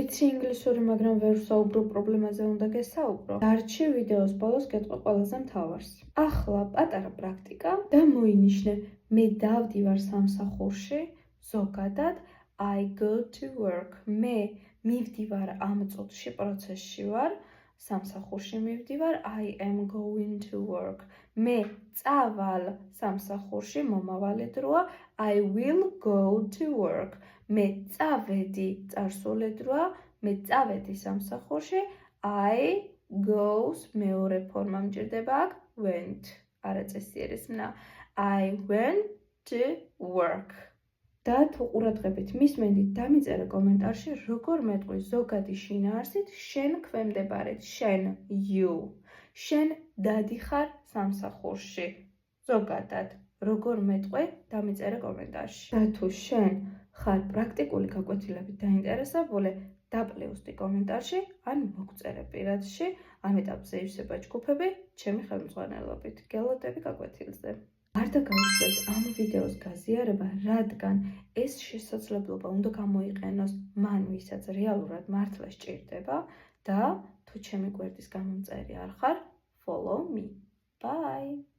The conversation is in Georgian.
ვიცი ინგლისური, მაგრამ ვერ ვსაუბრობ პრობლემაზე უნდა გესაუბრო. დარჩი ვიდეოს ბოლოს გეტყვი ყველაზე მთავარს. ახლა პატარა პრაქტიკა და მოინიშნე მე დავდივარ სამსახურში, ზოგადად I go to work. მე მივდივარ ამ წუთში პროცესში ვარ, სამსახურში მივდივარ I am going to work. მე წავალ სამსახურში მომავალი დროა I will go to work. მე წავედი წარსული დროა, მე წავედი სამსახურში I goes მეორე ფორმა მჭირდება აქ went. არა წესიერისმნა I went to work. და თუ ყურადღებით მისმენდით, დამიწერე კომენტარში, როგორ მეტყვი ზოგადი შინაარსით შენ ქვემდებარედ, შენ you. შენ დადიხარ სამსახურში. ზოგადად, როგორ მეტყვი, დამიწერე კომენტარში. და თუ შენ ხარ პრაქტიკული გაკვეთილებით დაინტერესებული, დაპლიუსტი კომენტარში, ან მოგწერე პირადში, ამ ეტაპზე ივსება ჯგუფები, ჩემი ხელმძღვანელობით. გელოდები გაკვეთილზე. არ დაგაუწყდეს ამ ვიდეოს გაზიარება, რადგან ეს შესაძლებლობა უნდა გამოიყენოს მან, ვისაც რეალურად მართლა სჭირდება და თუ ჩემი გვერდის გამომწერი არ ხარ, follow me. Bye!